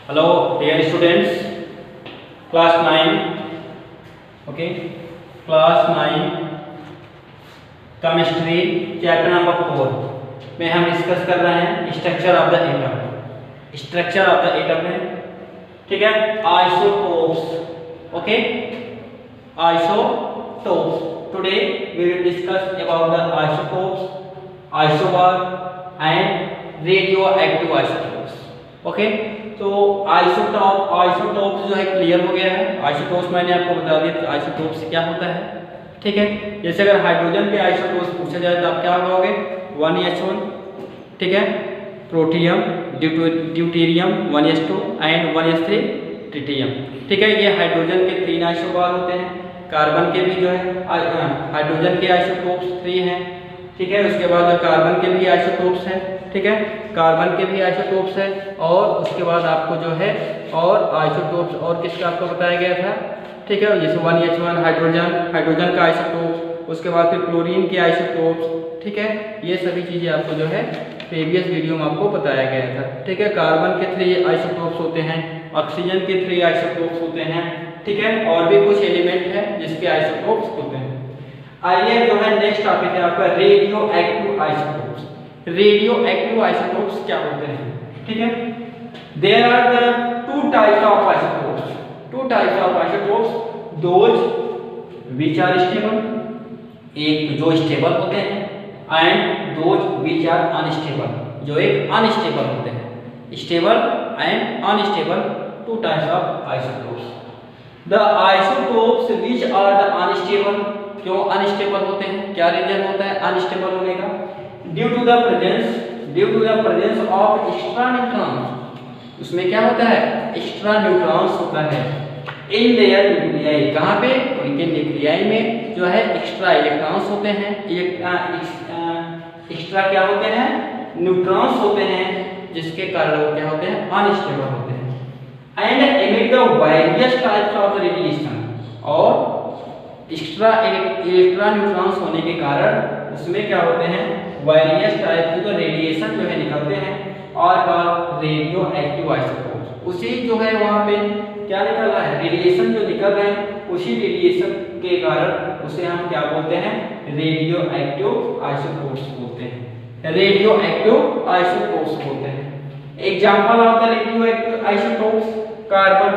Hello, dear students, class 9, okay, class 9 chemistry chapter number 4 में हम discuss कर रहे हैं structure of the atom. Structure of the atom में, ठीक है, isotopes, okay, isotopes. Today we will discuss about the isotopes, isobar and radio active isotopes, okay. तो isotopes जो है क्लियर हो गया है। आइसोटोप्स मैंने आपको बता दिया कि आइसोटोप्स क्या होता है, ठीक है। जैसे अगर हाइड्रोजन के आइसोटोप्स पूछा जाए तो आप क्या कहोगे, 1H1, ठीक है, protium, deuterium 1S2 and 1S3 tritium, ठीक है। ये हाइड्रोजन के 3 आइसोबार होते हैं। कार्बन के भी जो है हाइड्रोजन के आइसोटोप्स 3 हैं, ठीक है। उसके बाद कार्बन के भी आइसोटोप्स हैं, ठीक है, कार्बन के भी आइसोटोप्स है। और उसके बाद आपको जो है और आइसोटोप्स और किसका आपको बताया गया था, ठीक है, जैसे 1H1 हाइड्रोजन का आइसोटोप्स, उसके बाद फिर क्लोरीन के आइसोटोप्स, ठीक है। ये सभी चीज़ें आपको जो है प्रीवियस वीडियो में आपको बताया गया था, ठीक है। कार्बन के 3 आइसोटोप्स होते हैं, ऑक्सीजन के 3 आइसोटोप्स होते हैं, ठीक है, और भी कुछ एलिमेंट है जिसके आइसोटोप्स होते हैं। आइए जो है नेक्स्ट टॉपिक है आपका radio active isotopes. Radio active isotopes क्या होते हैं, ठीक है। There are the 2 types of isotopes, 2 types of isotopes, those which are stable, एक जो स्टेबल होते हैं, and those which are unstable, जो एक अनस्टेबल होते हैं। Stable and unstable, 2 types of isotopes. The isotopes which are the unstable, क्यों unstable होते हैं, क्या रीजन होता है अनस्टेबल होने का, due to the presence of extra neutrons. उसमें क्या होता है, एक्स्ट्रा न्यूट्रॉन्स होता है इन देयर न्यूक्लियाई, कहाँ पे, उनके न्यूक्लियाई में जो है एक्स्ट्रा इलेक्ट्रॉन्स होते हैं, एक्स्ट्रा क्या होते हैं, न्यूट्रॉन्स होते हैं, जिसके कारण वो क्या होते हैं, अनस्टेबल होते हैं। And emit the various types of radiation, और एक्स्ट्रा न्यूट्रॉन्स होने के कारण उसमें क्या होते हैं, वेरियस टाइप के जो रेडिएशन जो है निकलते हैं, और रेडियो एक्टिव आइसोटोप्स, उसी जो है वहाँ पे क्या निकल रहा है, रेडिएशन जो निकल रहे हैं, उसी रेडिएशन के कारण उसे हम क्या बोलते हैं, रेडियो एक्टिव आइसोटोप्स बोलते हैं, रेडियो एक्टिव आइसोटोप्स बोलते हैं। Example of the radio active isotopes, carbon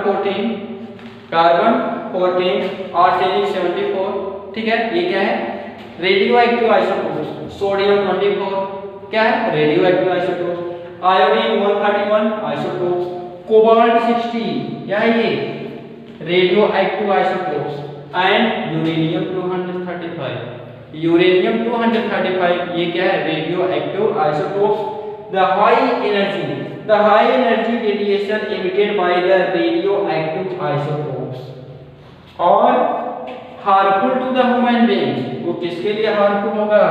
14 arsenic 74, ठीक है, ये क्या है, रेडियो एक्टिव आइसोटोप्स। सोडियम 24 क्या है, radio active isotopes. Iodine 131 isotopes. Cobalt 60 क्या है, ये radio active isotopes. And uranium 235 ये क्या है, radio active isotopes. The high energy radiation emitted by the radioactive isotopes और harmful to the human beings, वो किसके लिए हार्मफुल होगा,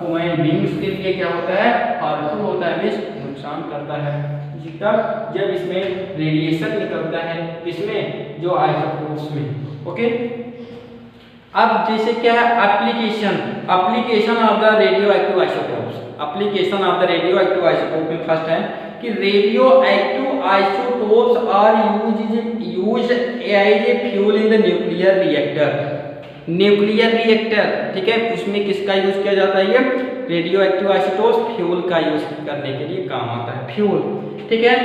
ह्यूमन बीइंग्स के लिए क्या होता है, हार्मफुल होता है, मींस नुकसान करता है, जब इसमें रेडिएशन निकलता है, इसमें जो आइसोटोप्स में, ओके। अब जैसे क्या है application of the radio active isotopes, application of the radioactive isotope में फर्स्ट है कि radio active isotopes are used as a fuel in the nuclear reactor, ठीक है। उसमें किसका यूज किया जाता है, ये रेडियो एक्टिव आइसोटोप्स फ्यूल का यूज करने के लिए काम आता है, फ्यूल, ठीक है।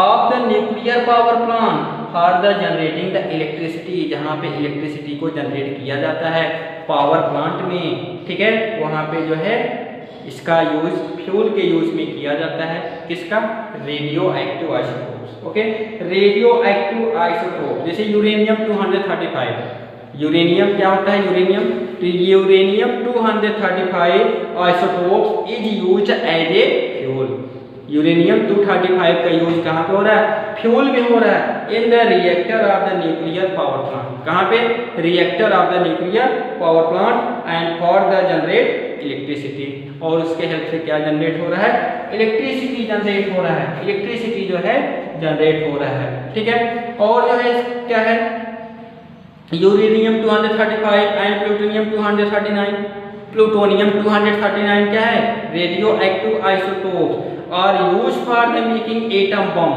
Of the nuclear power plant for the generating the electricity, जहाँ पे इलेक्ट्रिसिटी को जनरेट किया जाता है पावर प्लांट में, ठीक है, वहाँ पे जो है इसका यूज फ्यूल के यूज में किया जाता है, किसका, radio active isotopes, okay. Radioactive isotope जैसे यूरेनियम 235, यूरेनियम क्या होता है, uranium 235 isotopes is used as a fuel. Uranium 235 का यूज कहाँ पे हो रहा है, फ्यूल में हो रहा है, in the reactor of the nuclear power plant, कहाँ पे, reactor of the nuclear power plant, and for the generate electricity, और उसके हेल्प से क्या जनरेट हो रहा है, इलेक्ट्रिसिटी जनरेट हो रहा है, इलेक्ट्रिसिटी जो है जनरेट हो रहा है, ठीक है। और जो है क्या है, यूरेनियम 235 एंड प्लूटोनियम 239 क्या है, radio active isotopes are used for the making atom bomb,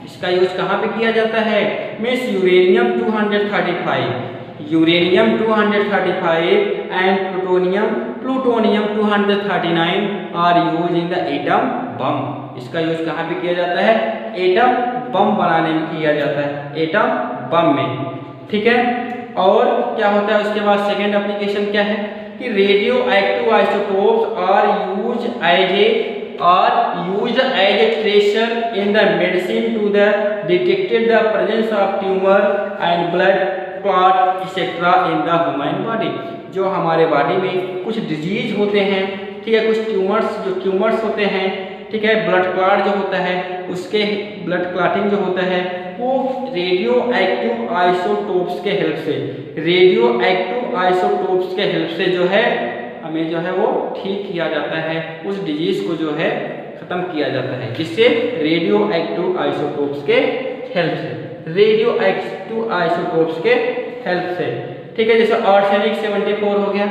इसका यूज कहाँ पे किया जाता है? Means uranium 235 and plutonium 239 are use in the atom bomb. इसका यूज कहाँ पे किया जाता है? एटम बम बनाने में किया जाता है, एटम बम में, ठीक है। और क्या होता है उसके बाद सेकेंड एप्लीकेशन क्या है कि radio active isotopes are use as a tracer in the medicine to the detected the presence of tumour and blood clot etcetera in the human body. जो हमारे बॉडी में कुछ डिजीज होते हैं, ठीक है, कुछ ट्यूमर्स होते हैं, ठीक है, ब्लड क्लॉट जो होता है, उसके ब्लड क्लॉटिंग जो होता है वो रेडियो एक्टिव आइसोटोप्स के हेल्प से जो है हमें जो है वो ठीक किया जाता है, उस डिजीज को जो है खत्म किया जाता है। जिससे रेडियो एक्टिव आइसोटोप्स के हेल्प से, ठीक है। जैसे आर्सेनिक 74 हो गया,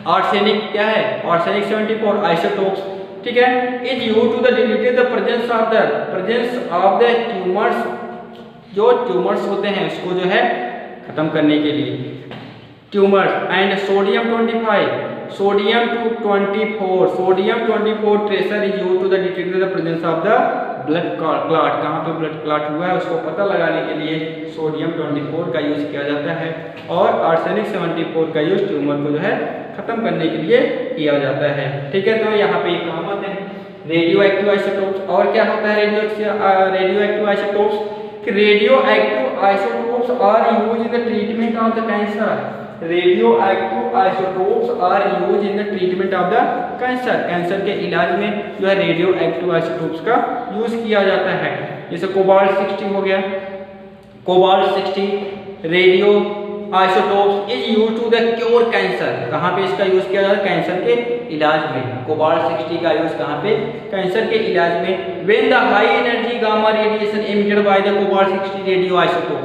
आर्सेनिक क्या है? आर्सेनिक 74 आइसोटोप्स, ठीक है, is used to the detect the presence of the tumours. जो ट्यूमर्स होते हैं उसको जो है खत्म करने के लिए tumours. And sodium 24 tracer is used to the detect the presence of the blood clot. कहाँ पे ब्लड क्लॉट हुआ है उसको पता लगाने के लिए सोडियम 24 का यूज किया जाता है, और आर्सेनिक 74 का यूज ट्यूमर को जो है खत्म करने के लिए किया जाता है, ठीक है। तो यहाँ पे काम आते हैं रेडियो एक्टिव आइसोटोप्स। और क्या होता है radio active isotopes? Radio active isotopes are use in the treatment of the cancer. Radio active isotopes are use in the treatment of the cancer. Cancer के इलाज में जो है रेडियो एक्टिव आइसोटोप्स का यूज किया जाता है। जैसे कोबाल्ट 60 हो गया, cobalt 60 radio isotopes is use to the cure cancer. कहाँ पे इसका यूज किया जाता है? कैंसर के इलाज में। कोबाल्ट 60 का यूज कहाँ पे? कैंसर के इलाज में। When the high energy gamma radiation emitted by the cobalt 60 radio isotope,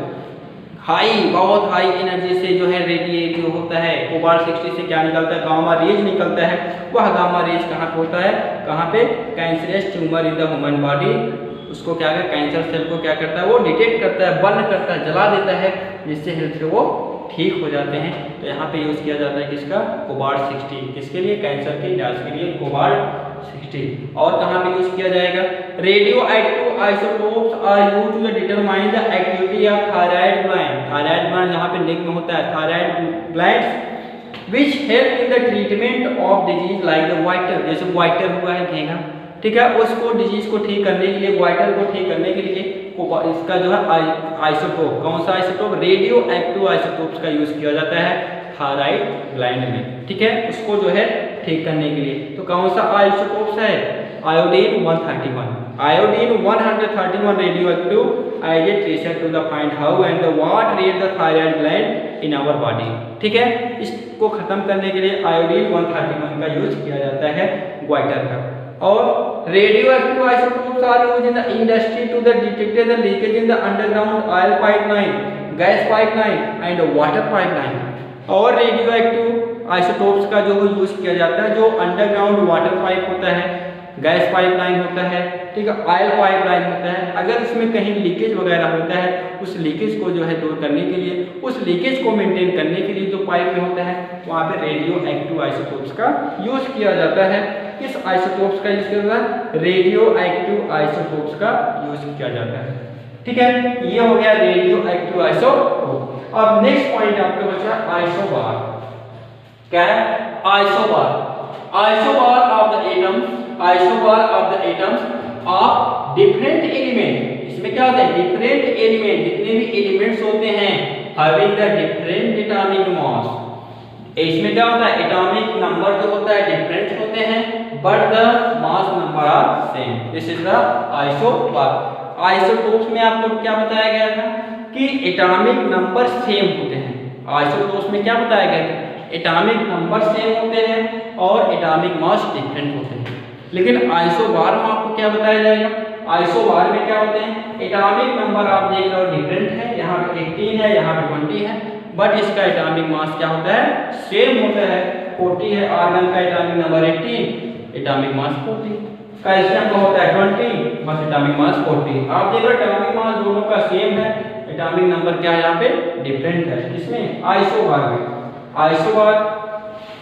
बहुत हाई एनर्जी से जो है रेडिएट जो होता है, कोबाल्ट 60 से क्या निकलता है? गामा रेज निकलता है। वह गामा रेज कहाँ पे होता है? कहाँ पे? Cancerous tumour in the human body. उसको क्या है? कैंसर सेल को क्या करता है? वो डिटेक्ट करता है, बर्न करता है, जला देता है, जिससे हेल्थ से वो ठीक हो जाते हैं। तो यहाँ पे यूज किया जाता है किसका? कोबाल्ट 60। किसके लिए? कैंसर के इलाज के लिए कोबाल्ट 60। और कहाँ पे यूज किया जाएगा? Radio active isotopes are used to determine the activity of thyroid gland. Thyroid gland यहाँ पे नेक में होता है, thyroid glands which help in the treatment of disease like the goitre. जैसे वाइटर हुआ है घेंघा, ठीक है, उसको डिजीज को ठीक करने के लिए, वाइटर को ठीक करने के लिए इसका जो है आइसोटोप, कौन सा आइसोटोप? रेडियो एक्टिव आइसोटोप्स का यूज किया जाता है थायराइड ग्लैंड में, ठीक है, उसको जो है ठीक करने के लिए। तो कौन सा आइसोटोप्स है? Iodine 131 radioactive as a tracer to the find how and the what rate the thyroid gland in our body, ठीक है। इसको खत्म करने के लिए आयोडीन 131 का यूज किया जाता है वाइटर का। और radio active isotopes are used in the industry to the detect the leakage in the underground oil pipeline, gas pipeline and water pipeline. और रेडियो एक्टिव आइसोटोप्स का जो यूज किया जाता है जो अंडरग्राउंड वाटर पाइप होता है, गैस पाइपलाइन होता है, ठीक है, ऑयल पाइपलाइन होता है। अगर उसमें कहीं लीकेज वगैरह होता है, उस लीकेज को जो है दूर करने के लिए, उस लीकेज को मेंटेन करने के लिए जो पाइप में होता है वहाँ पे रेडियो एक्टिव आइसोटोप्स का यूज किया जाता है। किस आइसोटोप्स का यूज किया जाता है? रेडियो एक्टिव आइसोटोप्स का यूज किया जाता है, ठीक है। ये हो गया रेडियो एक्टिव आइसोटोप। अब नेक्स्ट पॉइंट आपका बचा आइसोबार। क्या है? Isobar of the atoms of different element. इसमें क्या होता है? डिफरेंट एलिमेंट, जितने भी एलिमेंट्स होते हैं having the different atomic mass. इसमें क्या होता है? एटॉमिक नंबर जो होता है डिफरेंट होते हैं but the mass number are same. This is the isobar. Isotopes में आपको क्या बताया गया था कि एटॉमिक नंबर सेम होते हैं। आइसोटोप्स में क्या बताया गया था? एटॉमिक नंबर सेम होते हैं और एटॉमिक मास डिफरेंट होते हैं। लेकिन आइसोबार में आपको क्या बताया जाएगा? आइसोबार में क्या होते हैं? एटॉमिक नंबर आप देख रहे हो डिफरेंट है, यहाँ पे 18 है, यहाँ पे 20 है, बट इसका एटॉमिक मास क्या होता है? सेम होता है। 40 है, आर्गन का atomic number 18, atomic mass 40। Calcium का होता है 20, बस एटॉमिक मास 40। आप देख रहे हो एटॉमिक मास दोनों का सेम है, एटॉमिक नंबर क्या है यहाँ पे डिफरेंट है। किसमें? आइसोबार में। आइसोबार,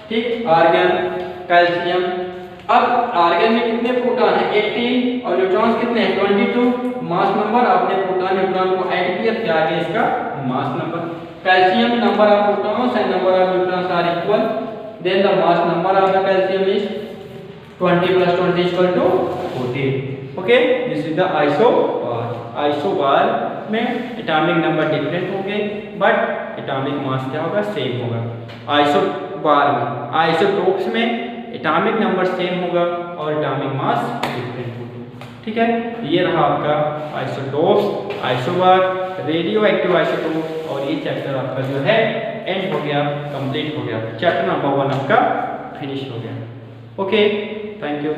ठीक, आर्गन, कैल्शियम। अब आर्गन में कितने प्रोटॉन है? 18 और न्यूट्रॉन्स कितने हैं? 22। मास नंबर आपने प्रोटॉन न्यूट्रॉन को ऐड किया, क्या आ गया इसका mass number. Calcium number of protons and number of neutrons are equal, then the mass number of the calcium is 20 plus 20 is equal to 40। Okay, this is the isobar. Isobar में atomic number different होंगे but atomic mass क्या होगा? Same होगा। Isobar में, isotopes में atomic number same होगा और atomic mass different होगा। ठीक है, ये रहा आपका isotopes, isobar, radio active isotope. और ये चैप्टर आपका जो है एंड हो गया, कंप्लीट हो गया। चैप्टर नंबर 1 आपका फिनिश हो गया। Okay, thank you.